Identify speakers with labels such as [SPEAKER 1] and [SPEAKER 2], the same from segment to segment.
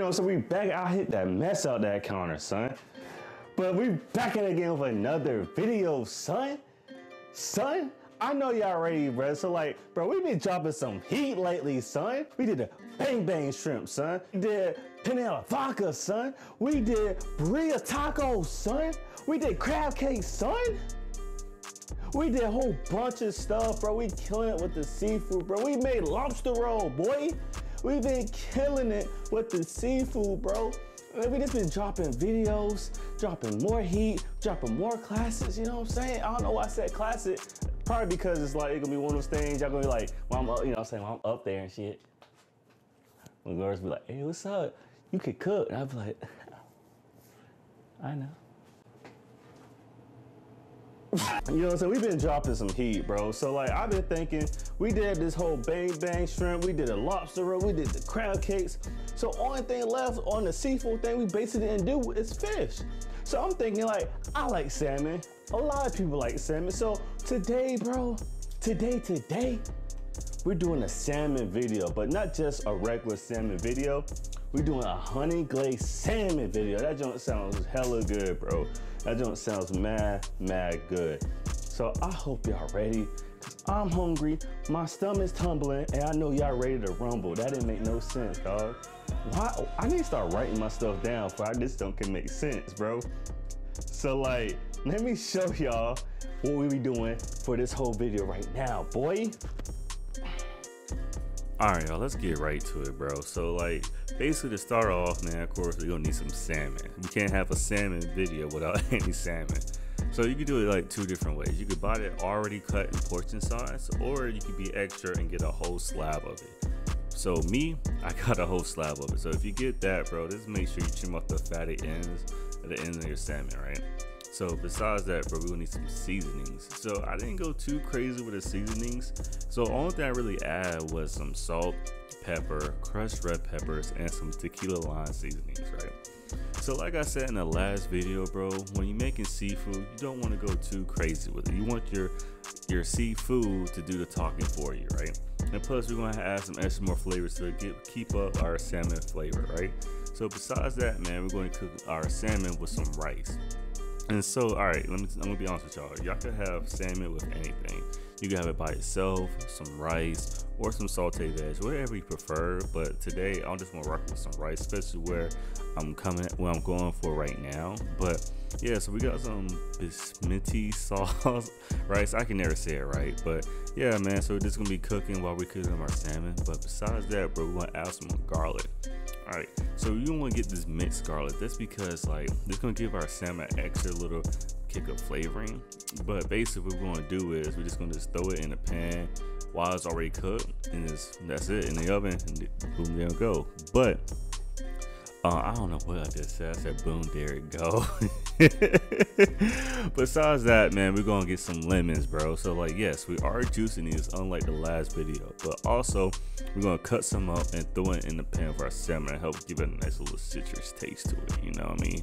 [SPEAKER 1] know, so we back. I hit that mess out that counter, son. But we back at it again with another video, son. Son, I know y'all ready, bro. So like, bro, we been dropping some heat lately, son. We did the bang bang shrimp, son. We did penne alla vodka, son. We did burrito tacos, son. We did crab cake, son. We did a whole bunch of stuff, bro. We killing it with the seafood, bro. We made lobster roll, boy. We've been killing it with the seafood, bro. We just been dropping videos, dropping more heat, dropping more classics, you know what I'm saying? I don't know why I said classic. Probably because it's like, it's gonna be one of those things, y'all gonna be like, well, I'm up, you know what I'm saying, well, I'm up there and shit. When girls be like, hey, what's up? You could cook. And I'd be like, I know. You know what I'm saying? We've been dropping some heat, bro. So like, I've been thinking, we did this whole bang bang shrimp, we did a lobster roll, we did the crab cakes. So only thing left on the seafood thing we basically didn't do is fish. So I'm thinking like, I like salmon. A lot of people like salmon. So today, bro, today, we're doing a salmon video, but not just a regular salmon video. We're doing a honey glazed salmon video. That joint sounds hella good, bro. That joint sounds mad good. So I hope y'all ready, cause I'm hungry, my stomach's tumbling, and I know y'all ready to rumble. That didn't make no sense, dog. Why? I need to start writing my stuff down for this don't can make sense, bro. So like, let me show y'all what we be doing for this whole video right now, boy. All right, y'all, let's get right to it, bro. So like, basically to start off, man, of course, we're gonna need some salmon. We can't have a salmon video without any salmon. So you could do it like two different ways. You could buy it already cut in portion size, or you could be extra and get a whole slab of it. So me, I got a whole slab of it. So if you get that, bro, just make sure you trim off the fatty ends at the ends of your salmon, right? So besides that, bro, we're gonna need some seasonings. So I didn't go too crazy with the seasonings. So the only thing I really added was some salt, pepper, crushed red peppers, and some tequila lime seasonings, right? So like I said in the last video, bro, when you're making seafood, you don't want to go too crazy with it. You want your seafood to do the talking for you, right? And plus, we're going to add some extra more flavors to keep up our salmon flavor, right? So besides that, man, we're going to cook our salmon with some rice. And so, all right, I'm gonna be honest with y'all. Y'all could have salmon with anything. You can have it by itself, some rice, or some sauteed veg, whatever you prefer. But today, I just want to rock with some rice, especially where I'm going for right now. But yeah, so we got some basmati sauce rice. I can never say it right, but yeah, man. So we're just gonna be cooking while we're cooking our salmon. But besides that, bro, we want to add some garlic. All right, so you want to get this mixed garlic. That's because like this gonna give our salmon an extra little kick of flavoring. But basically what we're gonna do is we're just gonna throw it in a pan while it's already cooked, and that's it in the oven, and boom, there it go. But I don't know what I just said. I said boom, there it go. Besides that, man, we're gonna get some lemons, bro. So like, yes, we are juicing these unlike the last video, but also we're gonna cut some up and throw it in the pan for our salmon and help give it a nice little citrus taste to it, you know what I mean?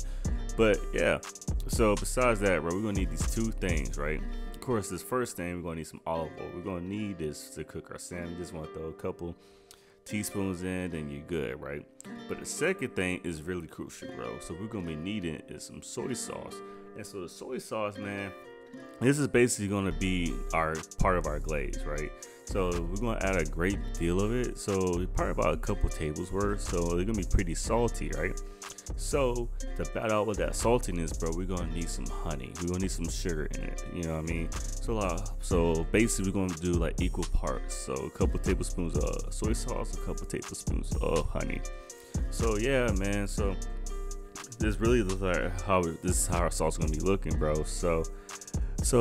[SPEAKER 1] But yeah, so besides that, bro, we're gonna need these two things, right? Of course, this first thing, we're gonna need some olive oil. We're gonna need this to cook our salmon. Just want to throw a couple teaspoons in, then you're good, right? But the second thing is really crucial, bro. So we're gonna be needing is some soy sauce. And so the soy sauce, man, this is basically gonna be our part of our glaze, right? So we're gonna add a great deal of it. So probably about a couple tables worth. So it's gonna be pretty salty, right? So to bat out with that saltiness, bro, we're gonna need some honey. We're gonna need some sugar in it. You know what I mean? So basically we're gonna do like equal parts. So a couple tablespoons of soy sauce, a couple tablespoons of honey. So yeah, man. So this really looks like this is how our sauce is gonna be looking, bro. So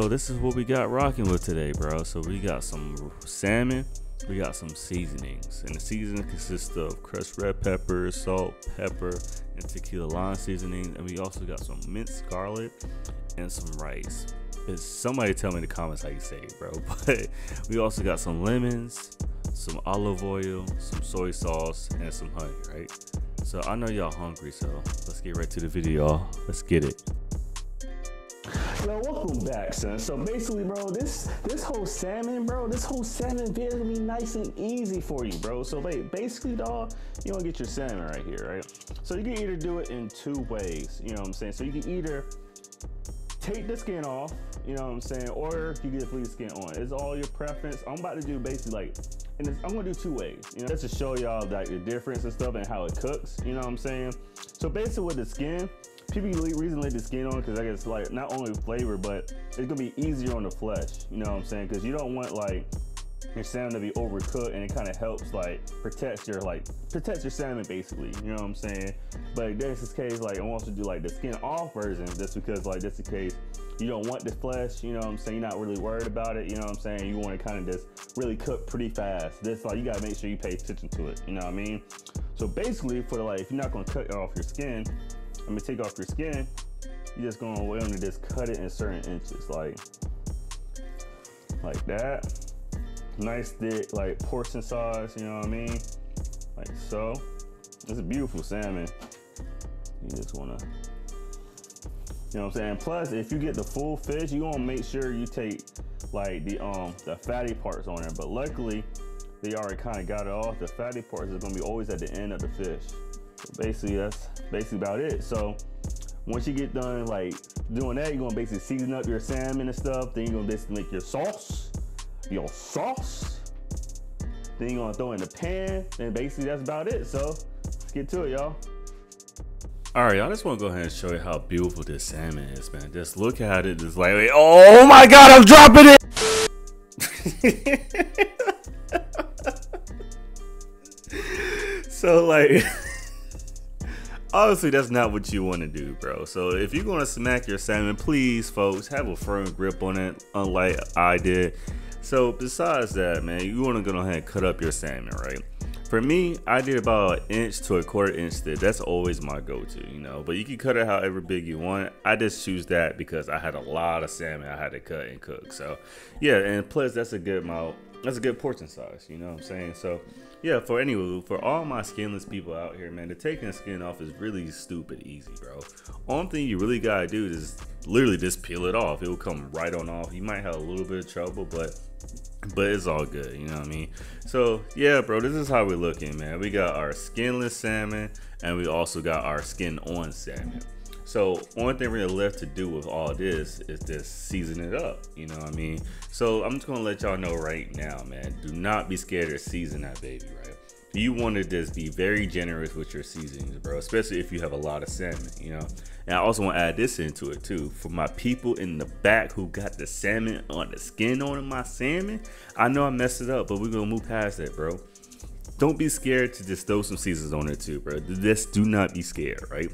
[SPEAKER 1] this is what we got rocking with today, bro. So we got some salmon. We got some seasonings, and the seasoning consists of crushed red pepper, salt, pepper, and tequila lime seasoning. And we also got some minced garlic and some rice. Somebody tell me in the comments how you say it, bro. But we also got some lemons, some olive oil, some soy sauce, and some honey, right? So I know y'all hungry, so let's get right to the video, y'all. Let's get it. Yo, welcome back, son. So basically, bro, this whole salmon, bro, this whole salmon video is gonna be nice and easy for you, bro. So basically, dog, you wanna get your salmon right here, right? So you can either do it in two ways, you know what I'm saying? So you can either take the skin off, you know what I'm saying, or you get leave the skin on. It's all your preference. I'm about to do basically like, and I'm gonna do two ways, you know, just to show y'all like the difference and stuff and how it cooks, you know what I'm saying? So basically with the skin, people reason leave the skin on because I guess like not only flavor, but it's gonna be easier on the flesh, you know what I'm saying? Because you don't want like your salmon to be overcooked, and it kind of helps like protects your salmon basically, you know what I'm saying? But in this case, like I want to do like the skin off version just because like that's the case you don't want the flesh, you know what I'm saying? You're not really worried about it, you know what I'm saying? You want to kind of just really cook pretty fast. This like you gotta make sure you pay attention to it, you know what I mean? So basically for like if you're not gonna cut off your skin, I'm gonna take off your skin, you're just gonna want to just cut it in certain inches, like that. Nice thick, like portion size, you know what I mean? Like so. It's a beautiful salmon. You just wanna, you know what I'm saying? Plus, if you get the full fish, you wanna make sure you take like the fatty parts on there. But luckily, they already kind of got it off. The fatty parts is gonna be always at the end of the fish. So basically, that's basically about it. So once you get done like doing that, you're gonna basically season up your salmon and stuff. Then you're gonna basically make your sauce. Then you're gonna throw it in the pan, and basically that's about it. So let's get to it, y'all. All right, I just want to go ahead and show you how beautiful this salmon is, man. Just look at it. Just like, oh my God, I'm dropping it. So like, obviously that's not what you want to do, bro. So if you're gonna smack your salmon, please, folks, have a firm grip on it, unlike I did. So besides that, man, you want to go ahead and cut up your salmon, right? For me, I did about 1 inch to 1/4 inch thick. That's always my go-to, you know, but you can cut it however big you want. I just choose that because I had a lot of salmon I had to cut and cook. So yeah, and plus that's a good amount. That's a good portion size, you know what I'm saying? So yeah, for all my skinless people out here, man, the taking the skin off is really stupid easy, bro. Only thing you really gotta do is literally just peel it off. It will come right on off. You might have a little bit of trouble, but it's all good, you know what I mean? So yeah, bro, this is how we're looking, man. We got our skinless salmon, and we also got our skin on salmon. So only thing we're left to do with all this is just season it up, you know what I mean? So I'm just gonna let y'all know right now, man, do not be scared to season that baby, right? You want to just be very generous with your seasonings, bro, especially if you have a lot of salmon, you know? And I also want to add this into it too. For my people in the back who got the salmon on the skin on my salmon, I know I messed it up, but we're gonna move past that, bro. Don't be scared to just throw some seasons on it too, bro. Just do not be scared, right?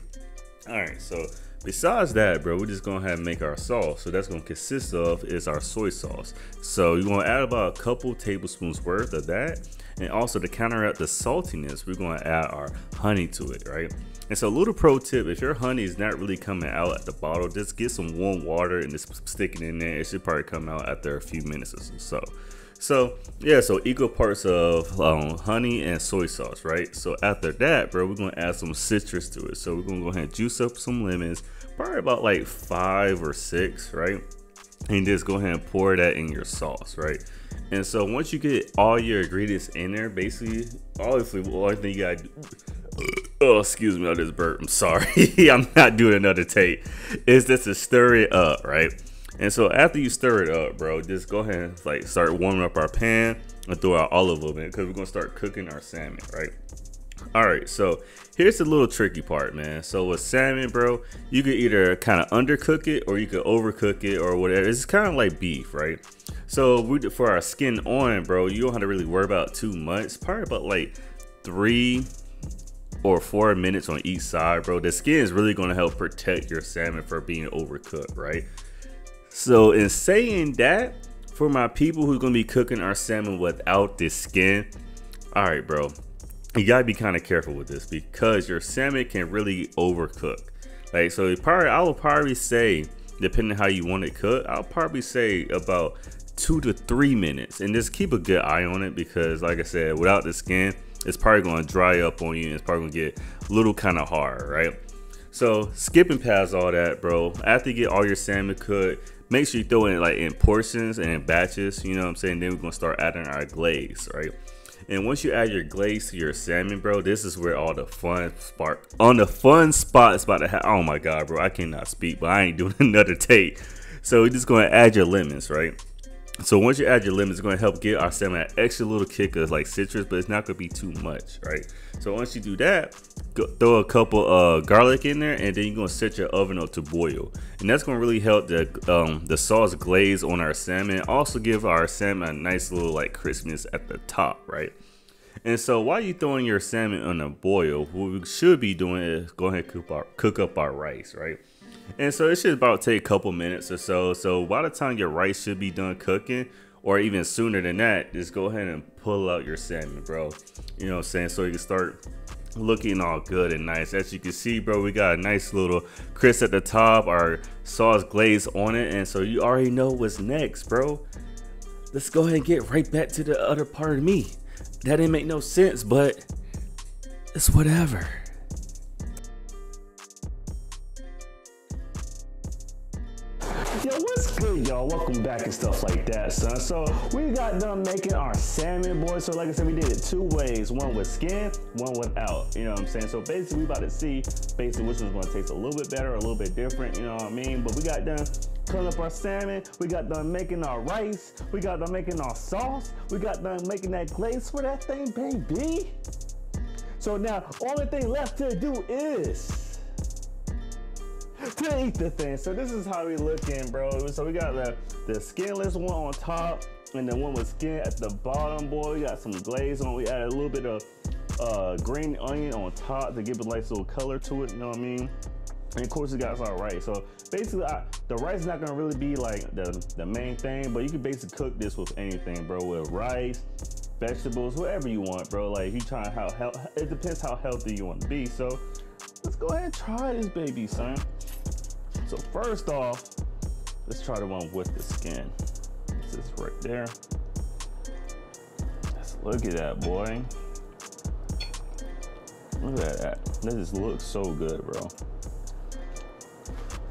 [SPEAKER 1] All right, so besides that, bro, we're just gonna have to make our sauce. So that's gonna consist of is our soy sauce. So you're gonna add about a couple tablespoons worth of that. And also to counteract the saltiness, we're gonna add our honey to it, right? And so a little pro tip, if your honey is not really coming out at the bottle, just get some warm water and just stick it in there. It should probably come out after a few minutes or so. So yeah, so equal parts of honey and soy sauce, right? So after that, bro, we're gonna add some citrus to it. So we're gonna go ahead and juice up some lemons, probably about like 5 or 6, right? And just go ahead and pour that in your sauce, right? And so once you get all your ingredients in there, basically, obviously, the only thing you gotta do, oh, excuse me, I just burped, I'm sorry. I'm not doing another take. Is just to stir it up, right? And so after you stir it up, bro, just go ahead and like start warming up our pan and throw out olive oil in it because we're gonna start cooking our salmon, right? All right, so here's the little tricky part, man. So with salmon, bro, you could either kind of undercook it or you could overcook it or whatever. It's kind of like beef, right? So for our skin on, bro, you don't have to really worry about too much. Probably about like 3 or 4 minutes on each side, bro. The skin is really gonna help protect your salmon from being overcooked, right? So in saying that, for my people who's gonna be cooking our salmon without this skin, all right, bro, you gotta be kind of careful with this because your salmon can really overcook. Like, so I will probably say, depending on how you want it cooked, I'll probably say about 2 to 3 minutes, and just keep a good eye on it because, like I said, without the skin, it's probably gonna dry up on you and it's probably gonna get a little kind of hard, right? So skipping past all that, bro, after you get all your salmon cooked, make sure you throw it like in portions and in batches, you know what I'm saying? Then we're gonna start adding our glaze, right? And once you add your glaze to your salmon, bro, this is where all the fun spot is about to happen. Oh my God, bro, I cannot speak, but I ain't doing another take. So we're just gonna add your lemons, right? So once you add your lemons, it's going to help get our salmon an extra little kick of like citrus, but it's not going to be too much, right? So once you do that, throw a couple garlic in there, and then you're going to set your oven up to boil. And that's going to really help the sauce glaze on our salmon. Also give our salmon a nice little like crispness at the top, right? And so while you're throwing your salmon on a boil, what we should be doing is go ahead and cook up our rice, right? And so it should about take a couple minutes or so. So by the time your rice should be done cooking, or even sooner than that, just go ahead and pull out your salmon, bro. You know what I'm saying? So you can start looking all good and nice. As you can see, bro, we got a nice little crisp at the top, our sauce glaze on it. And so you already know what's next, bro. Let's go ahead and get right back to the other part of me. That didn't make no sense, but it's whatever. Yo, what's good, y'all? Welcome back and stuff like that, son. So we got done making our salmon, boys. So like I said, we did it two ways. One with skin, one without. You know what I'm saying? So basically, we about to see basically which one's gonna taste a little bit better, a little bit different. You know what I mean? But we got done cutting up our salmon. We got done making our rice. We got done making our sauce. We got done making that glaze for that thing, baby. So now, only thing left to do is to eat the thing. So this is how we looking, bro. So we got the skinless one on top and the one with skin at the bottom, boy. We got some glaze on. We added a little bit of green onion on top to give a nice little color to it, you know what I mean? And of course, it got our rice. So basically, the rice is not gonna really be like the main thing, but you can basically cook this with anything, bro. With rice, vegetables, whatever you want, bro. Like you trying it depends how healthy you want to be. So let's go ahead and try this baby, son. So first off, let's try the one with the skin. This is right there. Let's look at that, boy. Look at that. That just looks so good, bro.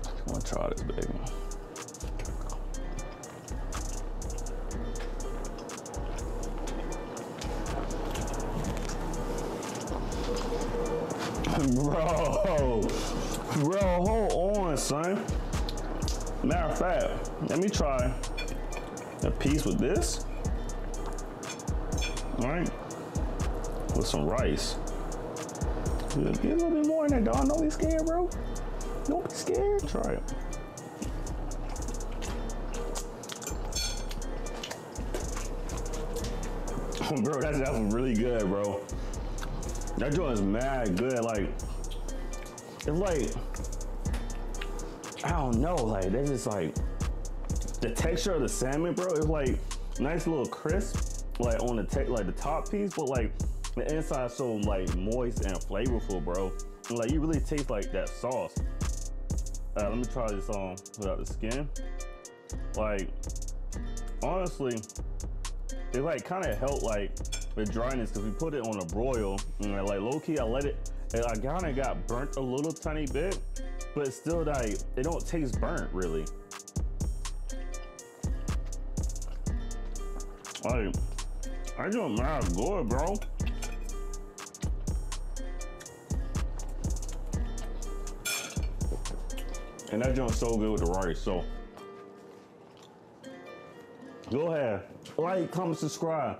[SPEAKER 1] I'm gonna try this, baby. Bro, hold on, son. Matter of fact, let me try a piece with this. All right, with some rice. Get a little bit more in there, dog. Don't be scared, bro. Don't be scared. Try it. Bro, that was really good, bro. That joint is mad good. Like, it's like, I don't know, like, that's just like, the texture of the salmon, bro, is like nice little crisp, like on the top piece, but like the inside is so like moist and flavorful, bro. And like you really taste like that sauce. Let me try this on without the skin. Like, honestly, it like kind of helped like with dryness because we put it on a broil and like low key I let it, and I kind of got burnt a little tiny bit, but it's still like it don't taste burnt really. Like, I don't mad good, bro. And that joint's so good with the rice. So go ahead, like, comment, subscribe,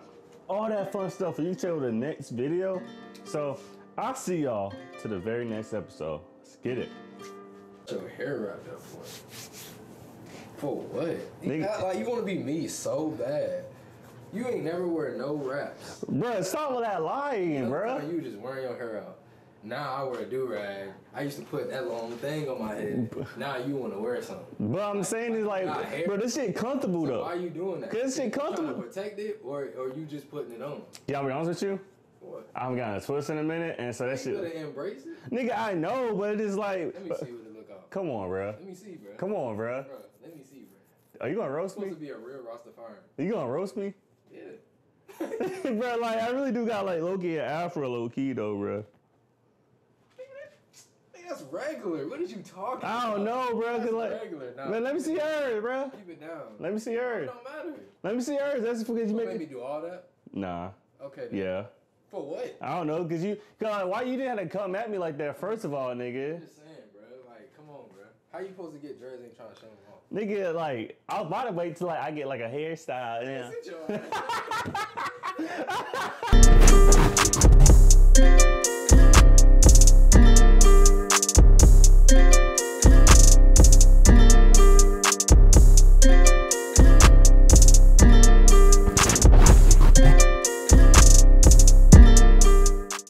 [SPEAKER 1] all that fun stuff for you till the next video. So I'll see y'all to the very next episode. Let's get it.
[SPEAKER 2] Your hair wrapped up for? For what? You
[SPEAKER 1] Nigga.
[SPEAKER 2] act like you want to be me so bad. You ain't never wear no wraps.
[SPEAKER 1] Bruh, stop with that lying, bruh.
[SPEAKER 2] You just wearing your hair out. Now I wear a do-rag. I used to put that long thing on my head. Now you want to wear something.
[SPEAKER 1] But I'm saying is like, bro, this shit comfortable though.
[SPEAKER 2] Why are you doing that?
[SPEAKER 1] Cause this shit comfortable.
[SPEAKER 2] Trying to protect it, or you just putting it on?
[SPEAKER 1] Yeah, I'll be honest with you.
[SPEAKER 2] What?
[SPEAKER 1] I haven't gotten a twist in a minute, and so that
[SPEAKER 2] You
[SPEAKER 1] shit.
[SPEAKER 2] better embrace it.
[SPEAKER 1] Nigga, I know, but it is like.
[SPEAKER 2] Let me see what it look like.
[SPEAKER 1] Come on, bruh.
[SPEAKER 2] Let me see, bro.
[SPEAKER 1] Come on, bruh.
[SPEAKER 2] Bro, let me see, bro.
[SPEAKER 1] Are you gonna roast
[SPEAKER 2] You're
[SPEAKER 1] me?
[SPEAKER 2] supposed to be a real Rastafarian.
[SPEAKER 1] You gonna roast me?
[SPEAKER 2] Yeah.
[SPEAKER 1] Bro, like I really do got like low key and afro low key though, bro.
[SPEAKER 2] that's regular. What are you talking about?
[SPEAKER 1] I don't know, bro.
[SPEAKER 2] That's
[SPEAKER 1] Like,
[SPEAKER 2] regular. Nah,
[SPEAKER 1] man, let me see yours, bro.
[SPEAKER 2] Keep it down.
[SPEAKER 1] Let me see yours.
[SPEAKER 2] It don't matter.
[SPEAKER 1] Let me see yours. That's because you
[SPEAKER 2] Make me do all that?
[SPEAKER 1] Nah.
[SPEAKER 2] Okay. Then.
[SPEAKER 1] Yeah.
[SPEAKER 2] For what?
[SPEAKER 1] I don't know, cause why you didn't have to come at me like that? First of all, nigga.
[SPEAKER 2] I'm just saying, bro. Like, come on, bro. How you supposed to get jersey and trying to show them off?
[SPEAKER 1] Nigga, like, I was about to wait till like I get like a hairstyle. Yeah.
[SPEAKER 2] Sit your ass.